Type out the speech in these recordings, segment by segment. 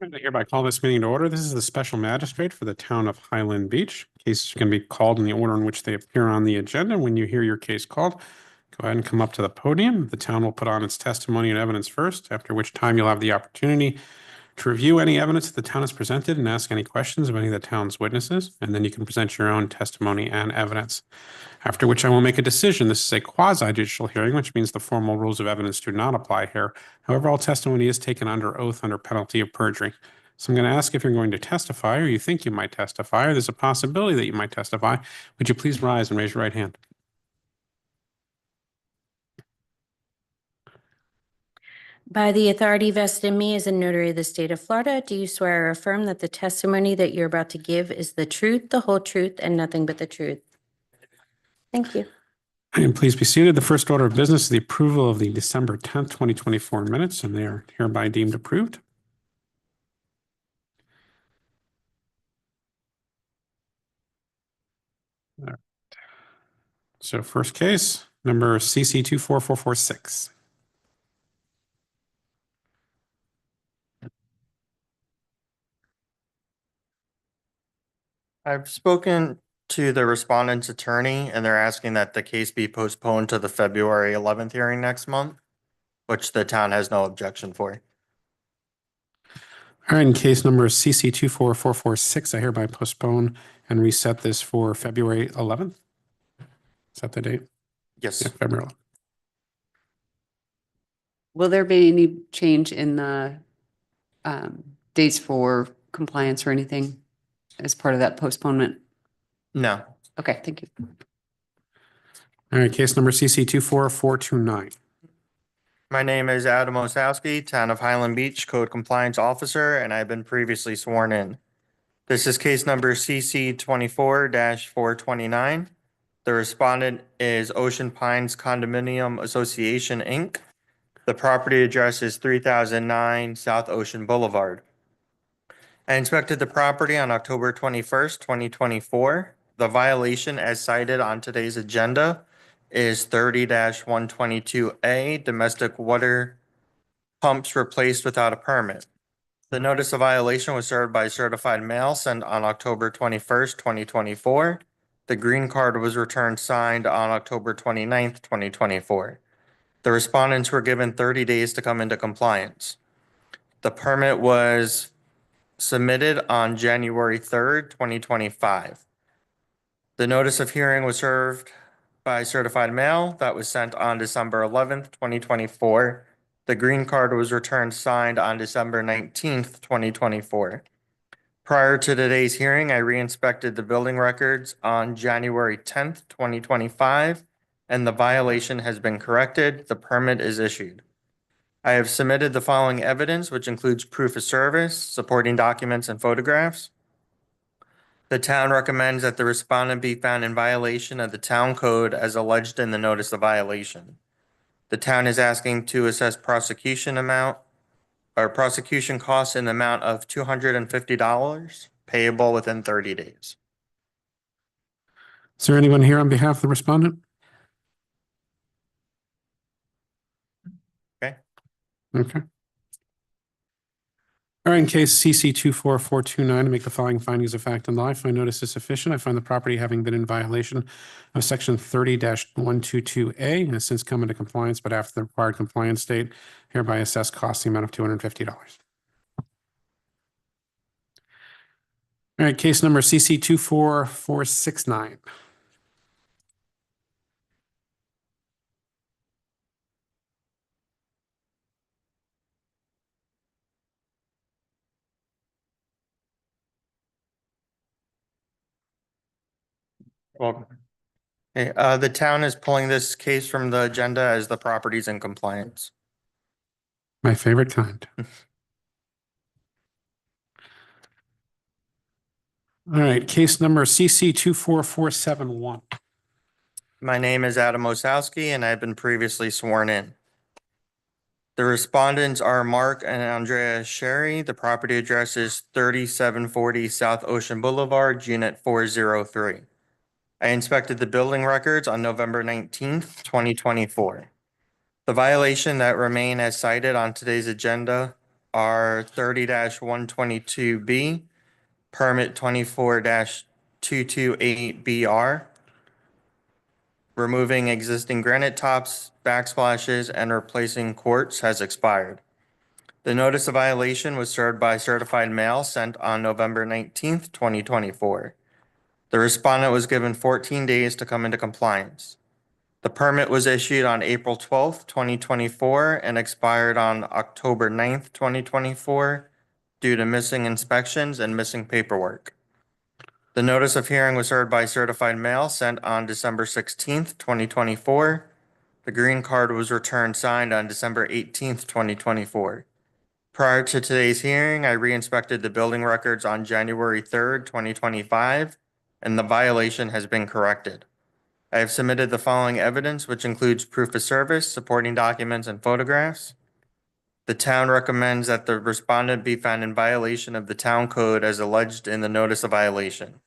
I hereby call this meeting to order. This is the special magistrate for the town of Highland Beach. Cases can be called in the order in which they appear on the agenda. When you hear your case called, go ahead and come up to the podium. The town will put on its testimony and evidence first, after which time you'll have the opportunity to review any evidence that the town has presented and ask any questions of any of the town's witnesses, and then you can present your own testimony and evidence. After which I will make a decision. This is a quasi-judicial hearing, which means the formal rules of evidence do not apply here. However, all testimony is taken under oath under penalty of perjury. So I'm going to ask if you're going to testify or you think you might testify, or there's a possibility that you might testify. Would you please rise and raise your right hand? By the authority vested in me as a notary of the state of Florida, do you swear or affirm that the testimony that you're about to give is the truth, the whole truth, and nothing but the truth? Thank you. And please be seated. The first order of business is the approval of the December 10th, 2024 minutes, and they are hereby deemed approved. All right. So first case, number CC 24446. I've spoken to the respondent's attorney and they're asking that the case be postponed to the February 11th hearing next month, which the town has no objection for. All right, in case number CC 24446, I hereby postpone and reset this for February 11th. Is that the date? Yes. Yeah, February 11th. Will there be any change in the dates for compliance or anything as part of that postponement? No. Okay, thank you. All right, case number CC 24429. My name is Adam Osowski, Town of Highland Beach Code Compliance Officer, and I've been previously sworn in. This is case number CC 24-429. The respondent is Ocean Pines Condominium Association, Inc. The property address is 3009 South Ocean Boulevard. I inspected the property on October 21st, 2024. The violation as cited on today's agenda is 30-122A, domestic water pumps replaced without a permit. The notice of violation was served by certified mail sent on October 21st, 2024. The green card was returned signed on October 29th, 2024. The respondents were given 30 days to come into compliance. The permit was submitted on January 3rd, 2025. The notice of hearing was served by certified mail that was sent on December 11th, 2024. The green card was returned signed on December 19th, 2024. Prior to today's hearing, I re-inspected the building records on January 10th, 2025, and the violation has been corrected. The permit is issued. I have submitted the following evidence, which includes proof of service, supporting documents, and photographs. The town recommends that the respondent be found in violation of the town code as alleged in the notice of violation. The town is asking to assess prosecution costs in the amount of $250 payable within 30 days. Is there anyone here on behalf of the respondent? Okay. All right, in case CC 24429, to make the following findings of fact and law, I find notice is sufficient. I find the property having been in violation of section 30-122A and has since come into compliance, but after the required compliance date, hereby assess costs the amount of $250. All right, case number CC 24469. Welcome. Okay, the town is pulling this case from the agenda as the property's in compliance. My favorite kind. All right, case number CC 24471. My name is Adam Osowski and I've been previously sworn in. The respondents are Mark and Andrea Sherry. The property address is 3740 South Ocean Boulevard, Unit 403. I inspected the building records on November 19th, 2024. The violation that remain as cited on today's agenda are 30-122B, permit 24-228BR, removing existing granite tops, backsplashes, and replacing quartz has expired. The notice of violation was served by certified mail sent on November 19th, 2024. The respondent was given 14 days to come into compliance. The permit was issued on April 12th, 2024, and expired on October 9th, 2024, due to missing inspections and missing paperwork. The notice of hearing was heard by certified mail sent on December 16th, 2024. The green card was returned signed on December 18th, 2024. Prior to today's hearing, I re-inspected the building records on January 3rd, 2025, and the violation has been corrected. I have submitted the following evidence, which includes proof of service, supporting documents, and photographs. The town recommends that the respondent be found in violation of the town code as alleged in the notice of violation.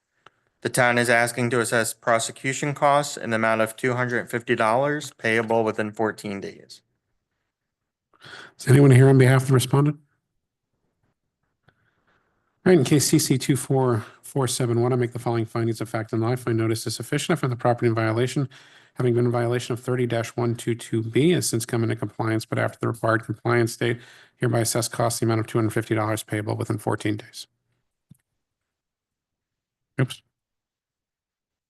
The town is asking to assess prosecution costs in the amount of $250 payable within 14 days. Is anyone here on behalf of the respondent? All right, in case CC 24471, I make the following findings of fact and law. I find notice is sufficient. I find the property in violation, having been in violation of 30-122B, has since come into compliance, but after the required compliance date, hereby assess costs the amount of $250 payable within 14 days. Oops,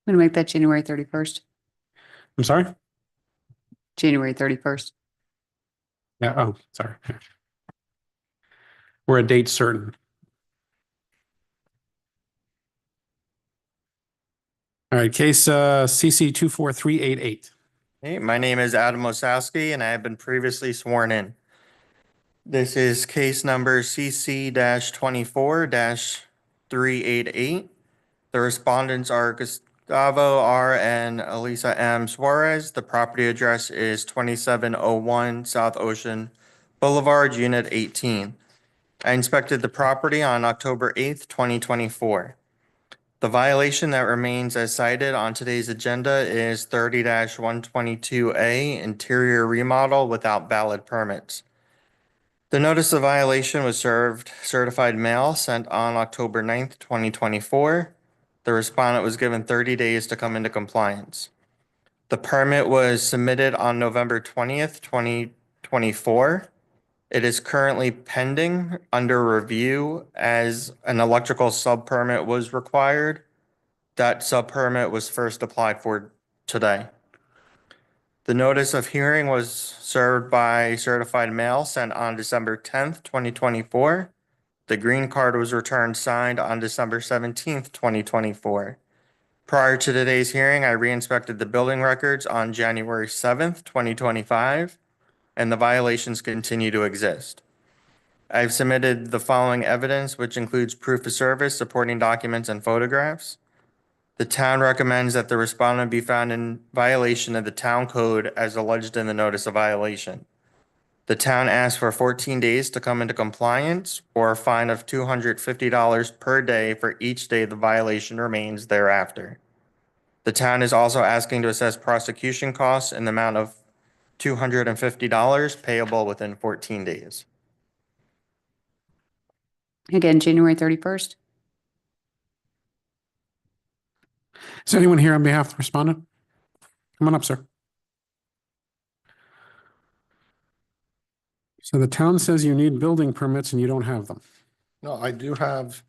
I'm going to make that January 31st. I'm sorry? January 31st. Yeah, oh, sorry. We're a date certain. All right, case CC 24388. Hey, my name is Adam Osowski, and I have been previously sworn in. This is case number CC-24-388. The respondents are Gustavo R. and Elisa M. Suarez. The property address is 2701 South Ocean Boulevard, Unit 18. I inspected the property on October 8th, 2024. The violation that remains as cited on today's agenda is 30-122A, interior remodel without valid permits. The notice of violation was served certified mail sent on October 9th, 2024. The respondent was given 30 days to come into compliance. The permit was submitted on November 20th, 2024. It is currently pending under review as an electrical sub-permit was required. That sub-permit was first applied for today. The notice of hearing was served by certified mail sent on December 10th, 2024. The green card was returned signed on December 17th, 2024. Prior to today's hearing, I re-inspected the building records on January 7th, 2025, and the violations continue to exist. I've submitted the following evidence, which includes proof of service, supporting documents, and photographs. The town recommends that the respondent be found in violation of the town code as alleged in the notice of violation. The town asks for 14 days to come into compliance or a fine of $250 per day for each day the violation remains thereafter. The town is also asking to assess prosecution costs in the amount of $250 payable within 14 days. Again, January 31st. Is anyone here on behalf of the respondent? Come on up, sir. So the town says you need building permits and you don't have them. No, I do have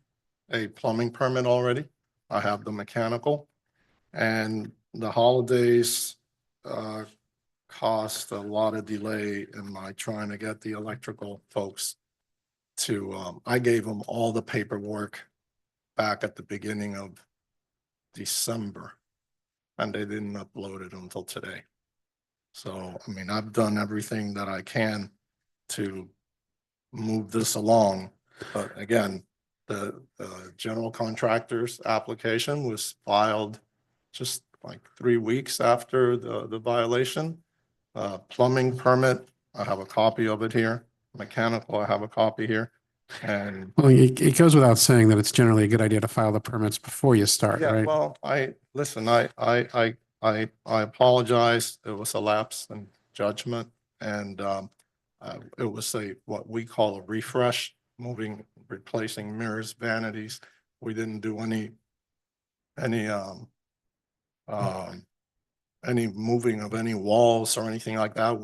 a plumbing permit already. I have the mechanical. And the holidays caused a lot of delay in my trying to get the electrical folks to, I gave them all the paperwork back at the beginning of December, and they didn't upload it until today. So, I mean, I've done everything that I can to move this along. But again, the general contractor's application was filed just like 3 weeks after the violation. Plumbing permit, I have a copy of it here. Mechanical, I have a copy here. And Well, it goes without saying that it's generally a good idea to file the permits before you start, yeah, right? well, I apologize. It was a lapse in judgment. And It was what we call a refresh, replacing mirrors, vanities. We didn't do any any moving of any walls or anything like that.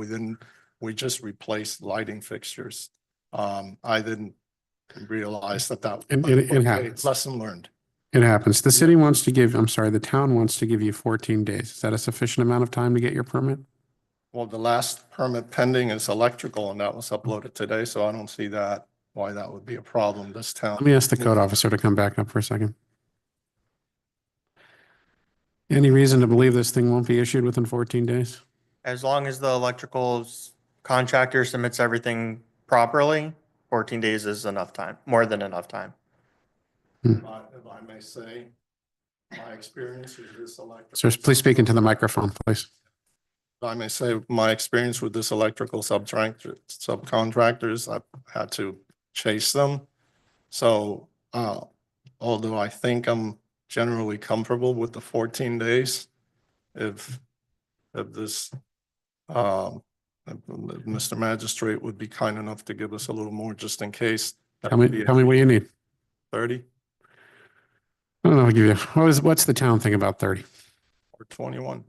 We just replaced lighting fixtures. I didn't realize that. It happens. Lesson learned. It happens. The city wants to give, I'm sorry, the town wants to give you 14 days. Is that a sufficient amount of time to get your permit? Well, the last permit pending is electrical, and that was uploaded today, so I don't see why that would be a problem this town. Let me ask the code officer to come back up for a second. Any reason to believe this thing won't be issued within 14 days? As long as the electrical contractor submits everything properly, 14 days is enough time, more than enough time. If I may say, my experience with this electrical. Sir, please speak into the microphone, please. If I may say, my experience with this electrical subcontractors, I've had to chase them. So, although I think I'm generally comfortable with the 14 days, if this, if Mr. Magistrate would be kind enough to give us a little more just in case. Tell me what you need. 30 I don't know, I'll give you, what's the town thing about 30? or 21?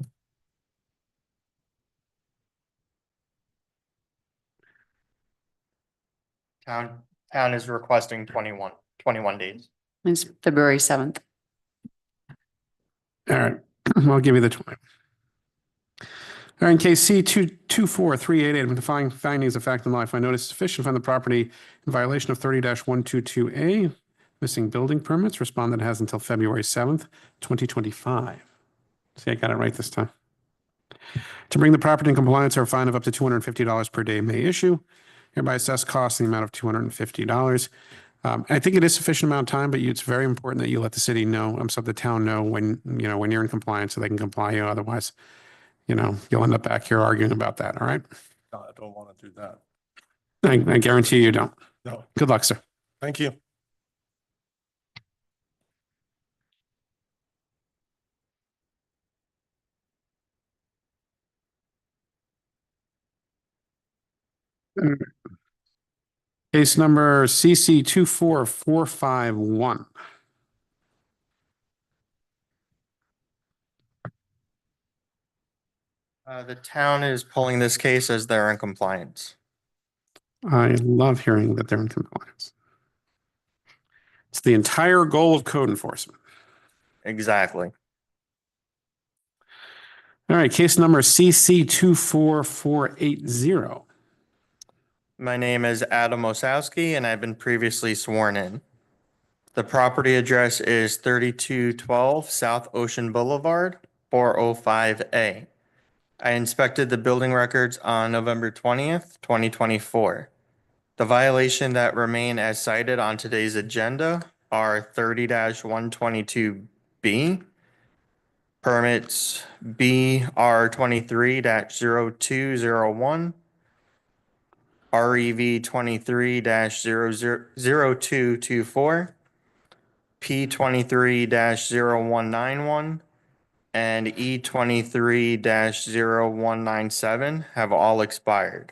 Town is requesting 21 days. It's February 7th. All right, I'll give you the 20. All right, in case C24388, I'm defying findings of fact and law. If I notice sufficient to find the property in violation of 30-122A, missing building permits, respondent has until February 7th, 2025. See, I got it right this time. To bring the property in compliance, or a fine of up to $250 per day may issue. Hereby assess costs in the amount of $250. I think it is sufficient amount of time, but it's very important that you let the city know, so the town know when you're in compliance so they can comply. Otherwise, you'll end up back here arguing about that. All right. No, I don't want to do that. I guarantee you don't. No. Good luck, sir. Thank you. Case number CC24451. The town is pulling this case as they're in compliance. I love hearing that they're in compliance. It's the entire goal of code enforcement. Exactly. All right, case number CC24480. My name is Adam Osowski, and I've been previously sworn in. The property address is 3212 South Ocean Boulevard, 405A. I inspected the building records on November 20th, 2024. The violation that remain as cited on today's agenda are 30-122B, permits BR 23-0201, REV 23-0224, P 23-0191, and E 23-0197 have all expired.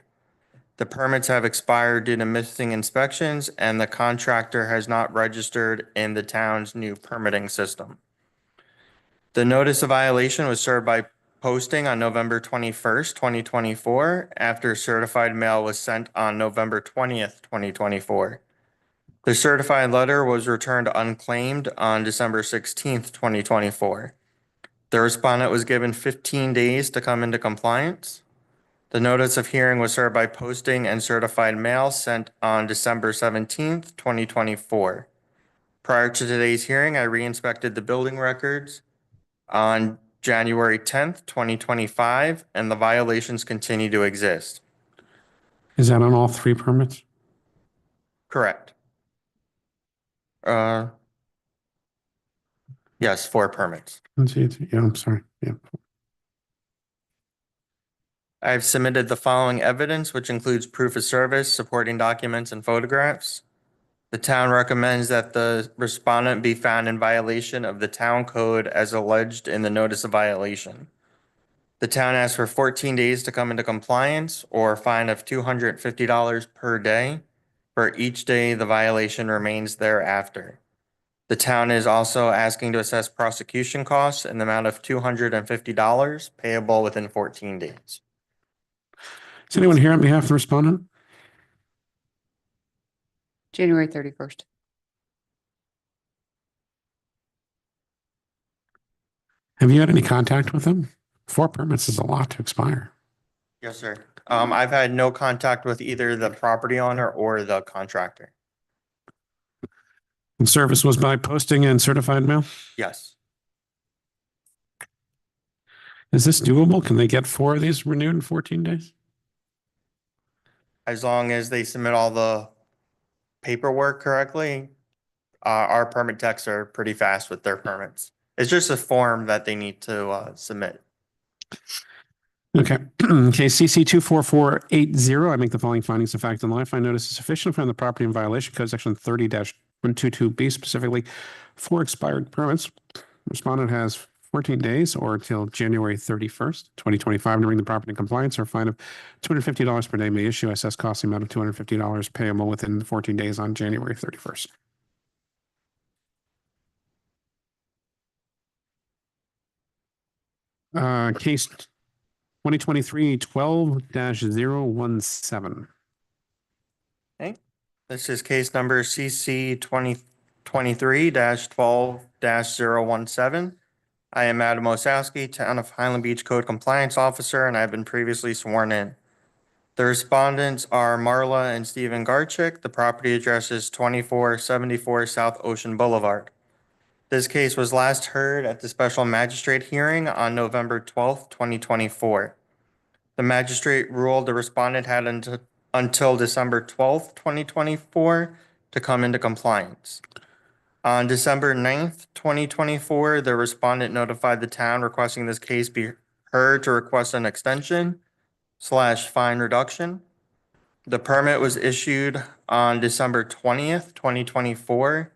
The permits have expired due to missing inspections, and the contractor has not registered in the town's new permitting system. The notice of violation was served by posting on November 21st, 2024, after certified mail was sent on November 20th, 2024. The certified letter was returned unclaimed on December 16th, 2024. The respondent was given 15 days to come into compliance. The notice of hearing was served by posting and certified mail sent on December 17th, 2024. Prior to today's hearing, I re-inspected the building records on January 10th, 2025, and the violations continue to exist. Is that on all three permits? Correct. Yes, 4 permits. Let's see. Yeah, I'm sorry. Yeah. I've submitted the following evidence, which includes proof of service, supporting documents, and photographs. The town recommends that the respondent be found in violation of the town code as alleged in the notice of violation. The town asks for 14 days to come into compliance or a fine of $250 per day for each day the violation remains thereafter. The town is also asking to assess prosecution costs in the amount of $250 payable within 14 days. Is anyone here on behalf of the respondent? January 31st. Have you had any contact with them? 4 permits is a lot to expire. Yes, sir. I've had no contact with either the property owner or the contractor. And service was by posting and certified mail? Yes. Is this doable? Can they get 4 of these renewed in 14 days? As long as they submit all the paperwork correctly, our permit techs are pretty fast with their permits. It's just a form that they need to submit. Okay. Okay, CC 24480, I make the following findings of fact and law. I find notice is sufficient from the property and violation code section 30-122B, specifically 4 expired permits. Respondent has 14 days or until January 31st, 2025 to bring the property in compliance, or a fine of $250 per day may issue. Assess cost amount of $250 payable within 14 days on January 31st. Case 2023-12-017. This is case number CC 2023-12-017. I am Adam Osowski, Town of Highland Beach Code Compliance Officer, and I've been previously sworn in. The respondents are Marla and Stephen Garchick. The property address is 2474 South Ocean Boulevard. This case was last heard at the special magistrate hearing on November 12th, 2024. The magistrate ruled the respondent had until December 12th, 2024 to come into compliance. On December 9th, 2024, the respondent notified the town requesting this case be heard to request an extension/fine reduction. The permit was issued on December 20th, 2024,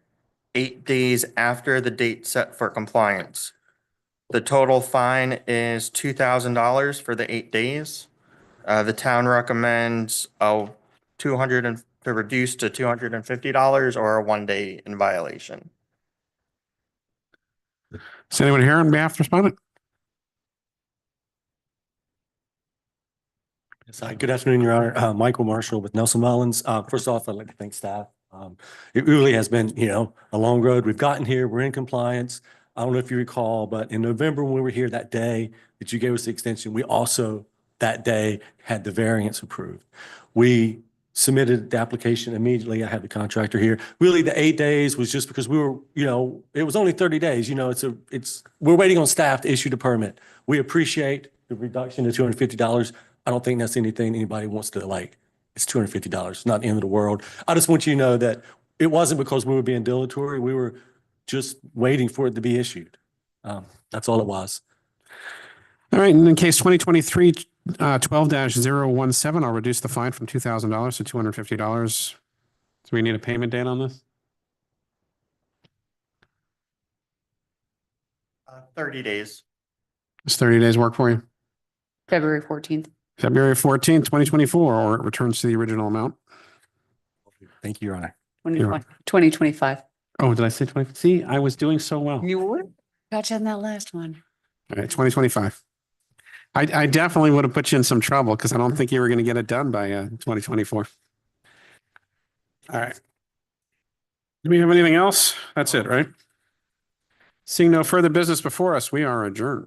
8 days after the date set for compliance. The total fine is $2,000 for the 8 days. The town recommends to reduce to $250 or a 1 day in violation. Is anyone here on behalf of the respondent? Yes, good afternoon, Your Honor. Michael Marshall with Nelson Mullins. First off, I'd like to thank staff. It really has been, a long road. We've gotten here. We're in compliance. I don't know if you recall, but in November, when we were here that day that you gave us the extension, we also that day had the variance approved. We submitted the application immediately. I had the contractor here. Really, the 8 days was just because we were, it was only 30 days. We're waiting on staff to issue the permit. We appreciate the reduction to $250. I don't think that's anything anybody wants to like. It's $250. It's not the end of the world. I just want you to know that it wasn't because we were being dilatory. We were just waiting for it to be issued. That's all it was. All right, and in case 2023-12-017, I'll reduce the fine from $2,000 to $250. Do we need a payment date on this? 30 days. Does 30 days work for you? February 14th. February 14th, 2024, or it returns to the original amount? Thank you, Your Honor. 2025. Oh, did I say 20? See, I was doing so well. You were? Got you on that last one. All right, 2025. I definitely would have put you in some trouble because I don't think you were going to get it done by 2024. All right. Do we have anything else? That's it, right? Seeing no further business before us, we are adjourned.